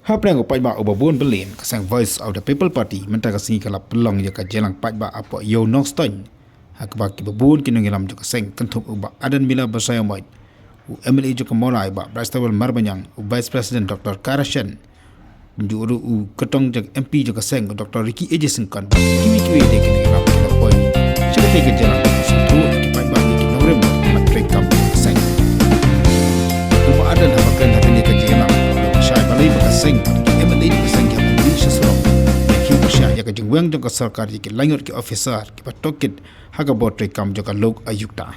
Haprang Paidbah obabun Berlin kasang Voice of the People Party mentah kasing kalap pelong ya kajelang Paidbah apa yo Noston hakba ki babun kinungilam jo kasang kentup ubah adan bila bersaya moit u MLA jo kemolai ba Brastawal Marbanyang u Vice President Dr. Karashan juru u ketong jo MP jo kasang Dr. Ricky Ejesengkan kiwi-kiwi de kinungilam kita poin sudah ke jalan sentu ki Paidbah ki norem matrik kam kasang ubah adan habakan hatani kajelang Syai balai bakaseng ki MLA di kaseng ki Beit Surok ki Syai ya ka jingwang jong ka sarkar ki langur ki officer ki patokit haga botre kam jong ka lok ayukta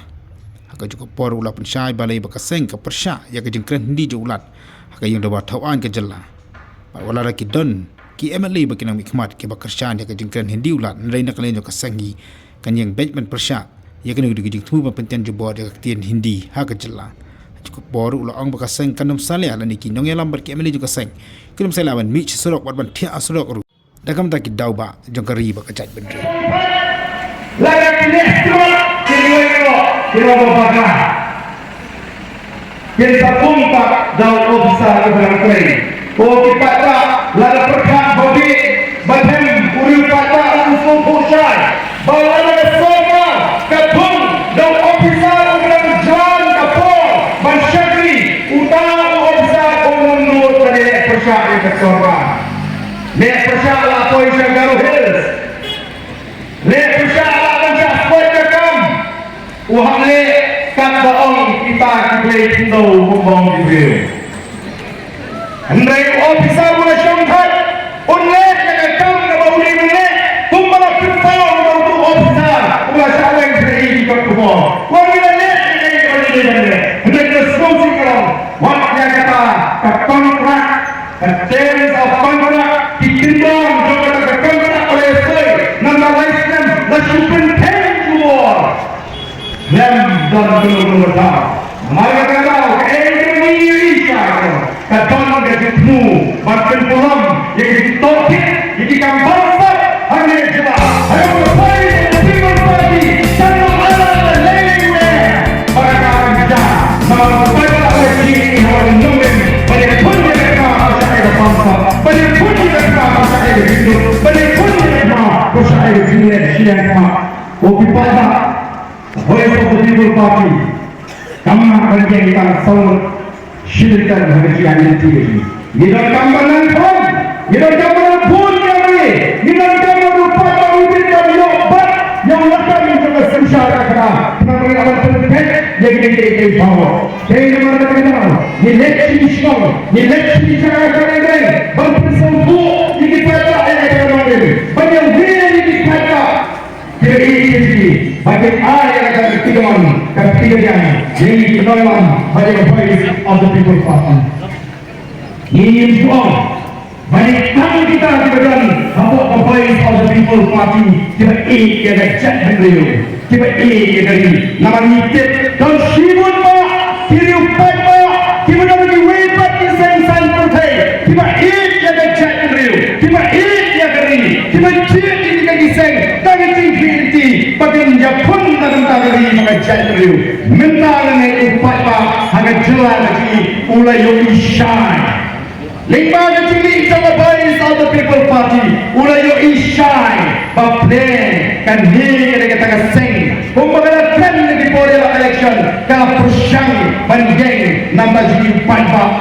haga jong ka por ula pen Syai balai bakaseng ka persya ya ka jingkren hindi jo ulat haga yang dawa tawan ka jella wala ra ki don ki MLA bakinang mikmat ki bakarsyan ya ka jingkren hindi ulat nrai nak len jong ka sengi kan yang Beit persya ya ka ngi jing thu ba penten jo bod ya ka tien hindi haga jella cukup baru ulah orang berkaseng kanum salih ala niki nong yalam berki MLA juga seng kanum salih aban mich Surok wat ban tia Surok ru dakam tak dau ba jong kari ba kacat bendri laga kini Surok kini bapa kini sapung pak dau ofisa berangkai ko kita laga perkah bodi badhem uri pata usul pusai bala soma kapung dau ofisa berangkai Bansyakri utama ofisa umum pada persya yang tersorban. Nek persya lah koi Garu Hills. Nek persya lah bangsa koi Kakam. Uhang le kat baong kita kibli kindo bumbong kibli. Hendai ofisa mula syongkat. Unle kakam na bauli mule. Kumbala kipau na untuk ofisa. Mula syaweng seri ikut kumor. Wangila le what yang kata kontrak terms of contract dikendong juga ke kontrak oleh SOI nama license the superintendent to war dan belum tahu mereka tahu Indonesia kadang ketemu bahkan pulang yang ditopik yang dikampanyekan hanya jelas ayo berpaling People Party dan mengalah lainnya mereka kerja mau Voice of the People Party kami akan kita selalu syirikan bahagian itu. Kita kambanan pun, kita kambanan pun kami, kita kambanan lupa kami tidak yobat yang akan menjadi sesuatu kita. Kita mengalami terkait yang kita bawa. Jadi mana kita? Eleksi Islam, eleksi cara kerja, berpersatu ini pada ayat yang banyak yang dipakai. Jadi bagi ayat yang ketiga jadi penolakan bagi Voice of the People Party. Ini semua bagi kami kita diberikan bahwa Voice of the People Party tiba yang cek beliau, tiba yang dari nama nitip dan sibuk pak kiri Paidbah, tiba dari webat di sensan partai, tiba yang cek beliau, tiba yang dari, tiba cek ini kaki seng, kaki tinggi bagian Jepun dalam tadi mengajar beliau, mentalnya Paidbah hanya jelas lagi mulai yogi shine. Lima kecili sama Voice of the People Party mulai yogi shine, baplen kan ni kita katakan seng, pembagian lagi politik election kalau persyang banding nama jadi Paidbah.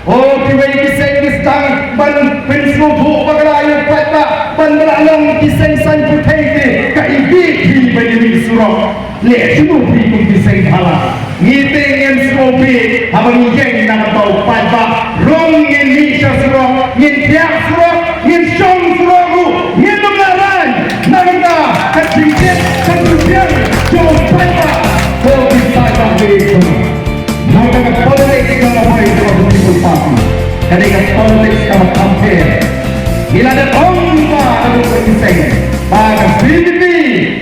Oh, kiwai kiseng kistang ban pensul tu bagaya Paidbah ban beralong kiseng san putih ka ibi bagi Surok le semua pun kiseng hala ngiteng yang sekopi abang jeng nama bau Paidbah rong ngin Misha Surok ngin tiap Surok ngin Jong Surok ngin nomlaran nangka kecingkit kemudian Jong Paidbah kau bisa bagi nangka politik kalau Voice of the People Party ketika politik kalau campaign bila ada omba ada berkiseng pada BDP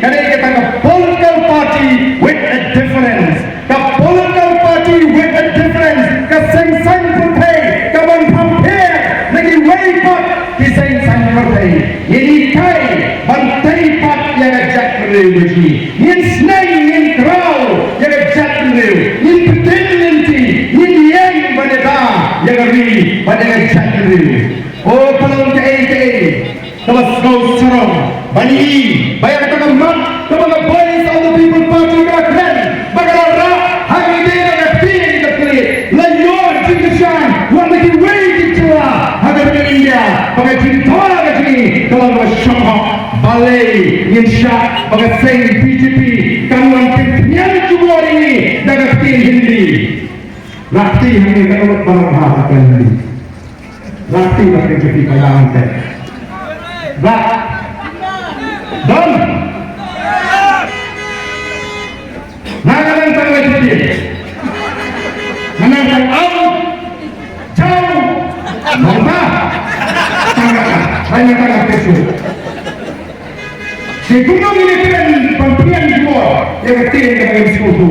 ketika kita political party with a difference ke political party with a difference ke seng-seng putih ke bang campaign lagi waipat di seng-seng putih ini kai bantai pat yang ajak beliau ini senang ini kerau yang ajak beliau ini petinti ini yang pada yang ri pada ajak beliau bayar kata mat kepada voice of the people party keren bagara hari ini dengan pilih kita pilih layor Jingeh wang lagi wait itu agar India pakai cinta lagi kalau bersyukur balai insya pakai seng BJP kanuan kenyang juga ini dengan pilih Hindi rakti hari ini kalau berharap akan Hindi rakti pakai BJP kalangan teh rak dan nagalan tangan BJP menangkan jauh Bynta hanya tangan kesu di gunung ini keren pemilihan semua yang kecil yang kami sekutu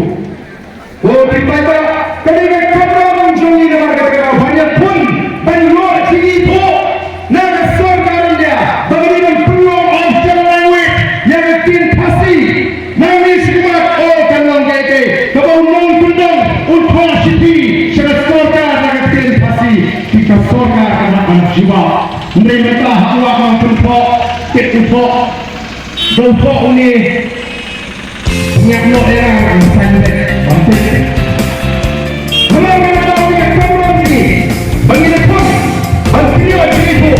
oh di Paidbah ketika kamu muncul di negara banyak pun banyak cerita naga surga dia bagaimana peluang of language yang kecil pasti nanti semua oh kalau gede kalau mengundang untuk siti syarat surga naga kecil pasti kita surga akan jiwa mereka Allah mencontoh ketumpuk contoh ini nyakno yang sangat penting kalau kita tahu yang kamu ini bagaimana pun bagaimana seribu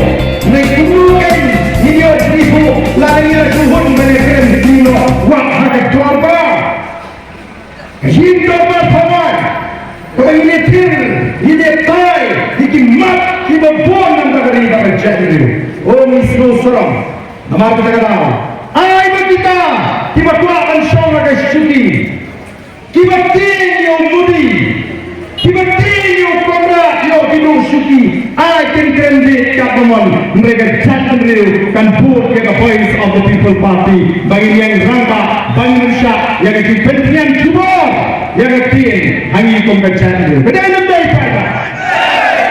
mengumpulkan video seribu lagi suhun menekan dino wang harga keluarga hidup berkawan bagaimana tir hidup tay dikimat kibabon yang terjadi pada jadi oh misro Surok nama kita tahu ay kita tiba tuan syawal ke syuki tiba tinyo mudi tiba tinyo kobra yo kidu syuki ay kentende kapaman mereka jatuh real kan buat ke voice of the people party bagi yang rangka bagi manusia yang kepentingan cuba yang kecil hanya kompeten beda yang baik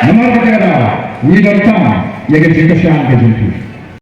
nama kita tahu ini datang yang kita syang ke